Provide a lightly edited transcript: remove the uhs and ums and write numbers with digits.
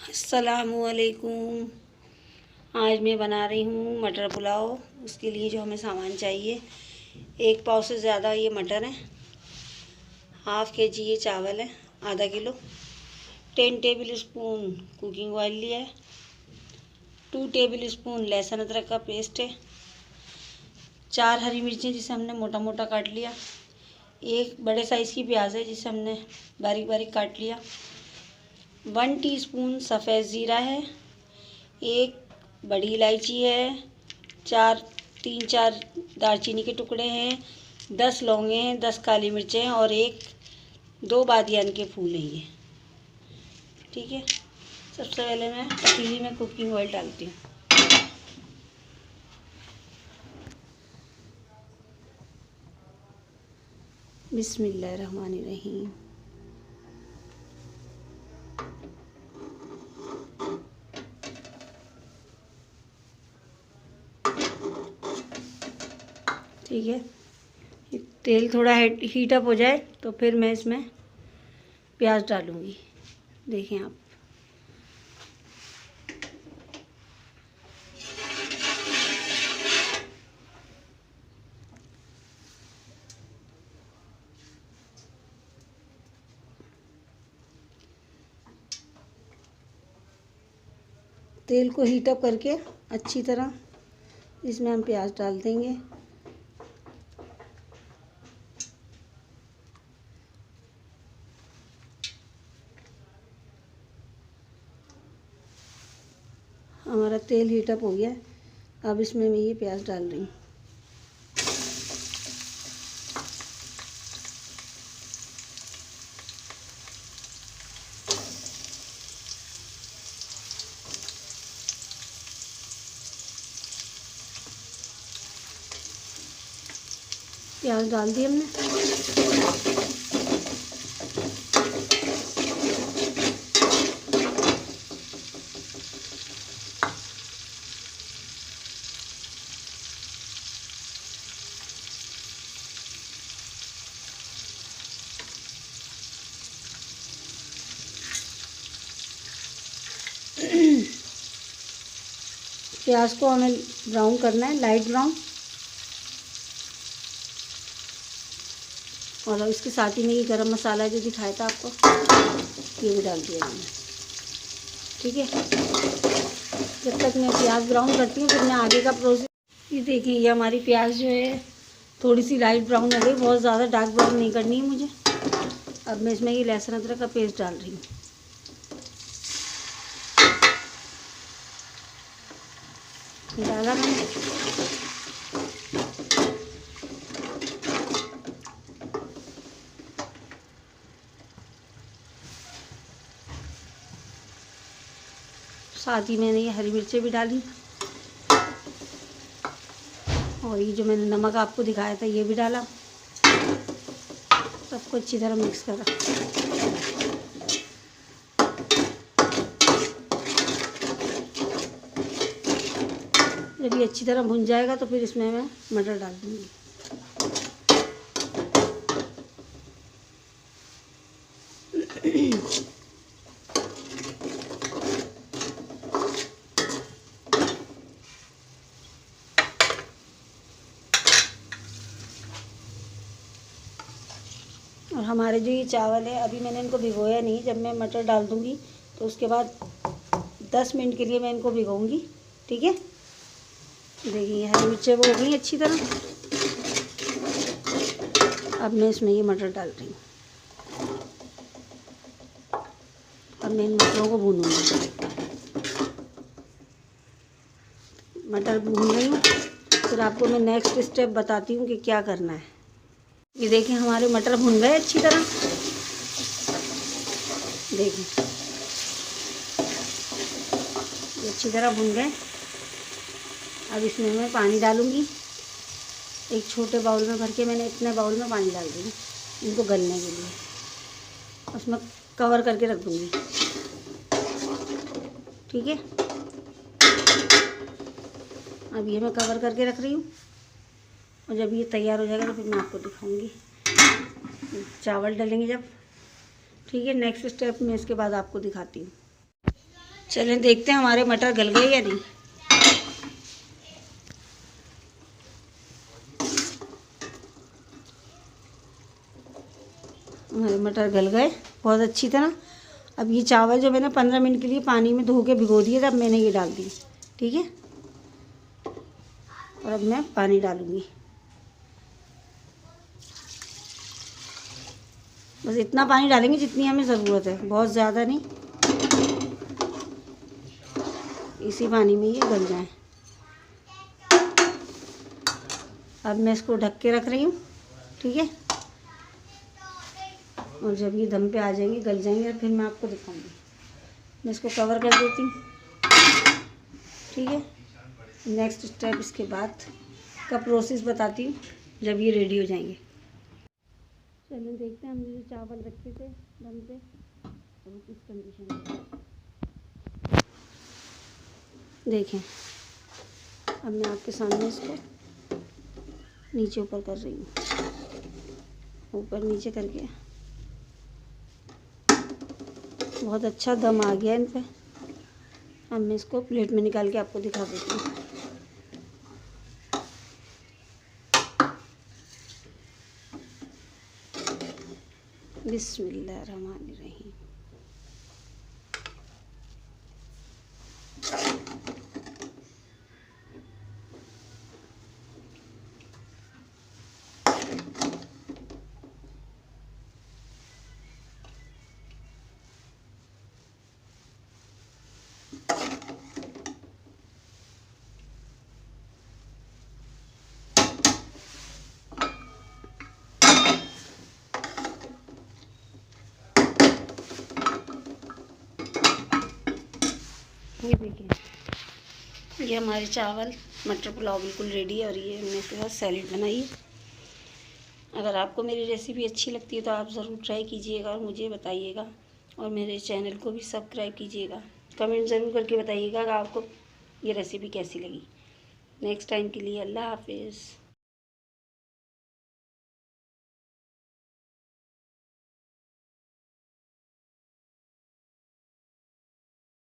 अस्सलामुअलैकुम। आज मैं बना रही हूँ मटर पुलाव। उसके लिए जो हमें सामान चाहिए, 1 पाव से ज़्यादा ये मटर है, ½ kg ये चावल है, आधा kilo, 10 table spoon cooking oil लिया है, 2 टेबल स्पून लहसुन अदरक का पेस्ट है, 4 हरी मिर्चें जिसे हमने मोटा मोटा काट लिया, 1 बड़े साइज़ की प्याज है जिसे हमने बारीक बारीक काट लिया, 1 टीस्पून सफ़ेद ज़ीरा है, 1 बड़ी इलायची है, 3-4 दालचीनी के टुकड़े हैं, 10 लौंगे हैं, 10 काली मिर्चें हैं और 2 बादियान के फूल हैं ये। ठीक है, सबसे पहले मैं पतीली में कुकिंग ऑयल डालती हूँ। बिस्मिल्लाहिर्रहमानिर्रहीम। ठीक है, तेल थोड़ा हीट अप हो जाए तो फिर मैं इसमें प्याज डालूँगी। देखें आप, तेल को हीट अप करके अच्छी तरह इसमें हम प्याज डाल देंगे। हमारा तेल हीट अप हो गया, अब इसमें मैं ये प्याज डाल रही हूँ। प्याज डाल दी हमने। प्याज को हमें ब्राउन करना है, लाइट ब्राउन। और इसके साथ ही में ये गरम मसाला जो दिखाया था आपको, ये भी डाल दिया मैंने। ठीक है, जब तक मैं प्याज ब्राउन करती हूँ फिर मैं आगे का प्रोसेस। ये देखिए, ये हमारी प्याज जो है थोड़ी सी लाइट ब्राउन हो गई, बहुत ज़्यादा डार्क ब्राउन नहीं करनी है मुझे। अब मैं इसमें ये लहसुन अदरक का पेस्ट डाल रही हूँ। डाला मैंने। साथ ही मैंने ये हरी मिर्चें भी डाली और ये जो मैंने नमक आपको दिखाया था ये भी डाला। सबको अच्छी तरह मिक्स करा। जब ये अच्छी तरह भुन जाएगा तो फिर इसमें मैं मटर डाल दूँगी। और हमारे जो ये चावल है, अभी मैंने इनको भिगोया नहीं। जब मैं मटर डाल दूँगी तो उसके बाद 10 मिनट के लिए मैं इनको भिगोऊँगी। ठीक है, देखिए हरी मिर्चें वो हो गई अच्छी तरह। अब मैं इसमें ये मटर डाल रही हूँ। अब मैं इन मटरों को भूनूँगी। मटर भून रही हूँ, फिर आपको मैं नेक्स्ट स्टेप बताती हूँ कि क्या करना है। ये देखिए, हमारे मटर भुन गए अच्छी तरह। देखिए, ये अच्छी तरह भुन गए। अब इसमें मैं पानी डालूँगी। एक छोटे बाउल में भर के मैंने इतने बाउल में पानी डाल दूँगी इनको गलने के लिए। उसमें कवर करके रख दूँगी। ठीक है, अब ये मैं कवर करके रख रही हूँ और जब ये तैयार हो जाएगा तो फिर मैं आपको दिखाऊंगी। चावल डालेंगे जब। ठीक है, नेक्स्ट स्टेप में इसके बाद आपको दिखाती हूँ। चलें देखते हैं हमारे मटर गल गए या नहीं। हमारे मटर गल गए बहुत अच्छी तरह। अब ये चावल जो मैंने 15 मिनट के लिए पानी में धो के भिगो दिए थे, अब मैंने ये डाल दी। ठीक है, और अब मैं पानी डालूँगी। बस इतना पानी डालेंगे जितनी हमें ज़रूरत है, बहुत ज़्यादा नहीं। इसी पानी में ये गल जाए। अब मैं इसको ढक के रख रही हूँ। ठीक है, और जब ये दम पे आ जाएंगे, गल जाएंगे, फिर मैं आपको दिखाऊंगी। मैं इसको कवर कर देती हूँ। ठीक है, नेक्स्ट स्टेप इसके बाद का प्रोसेस बताती हूँ जब ये रेडी हो जाएंगे। चलिए देखते हैं हमने जो चावल रखे थे दम पे, अब वो किस कंडीशन में। देखें, अब मैं आपके सामने इसको नीचे ऊपर कर रही हूँ, ऊपर नीचे करके बहुत अच्छा दम आ गया इन पे। अब मैं इसको प्लेट में निकाल के आपको दिखा देती हूँ। बिस्मिल्लाहिर्रहमानिर्रहीम। ये देखिए, ये हमारे चावल मटर पुलाव बिल्कुल रेडी है। और ये हमने इसके साथ सैलेड बनाई है। अगर आपको मेरी रेसिपी अच्छी लगती है तो आप ज़रूर ट्राई कीजिएगा और मुझे बताइएगा, और मेरे चैनल को भी सब्सक्राइब कीजिएगा। कमेंट ज़रूर करके बताइएगा कि आपको ये रेसिपी कैसी लगी। नेक्स्ट टाइम के लिए अल्लाह हाफिज़।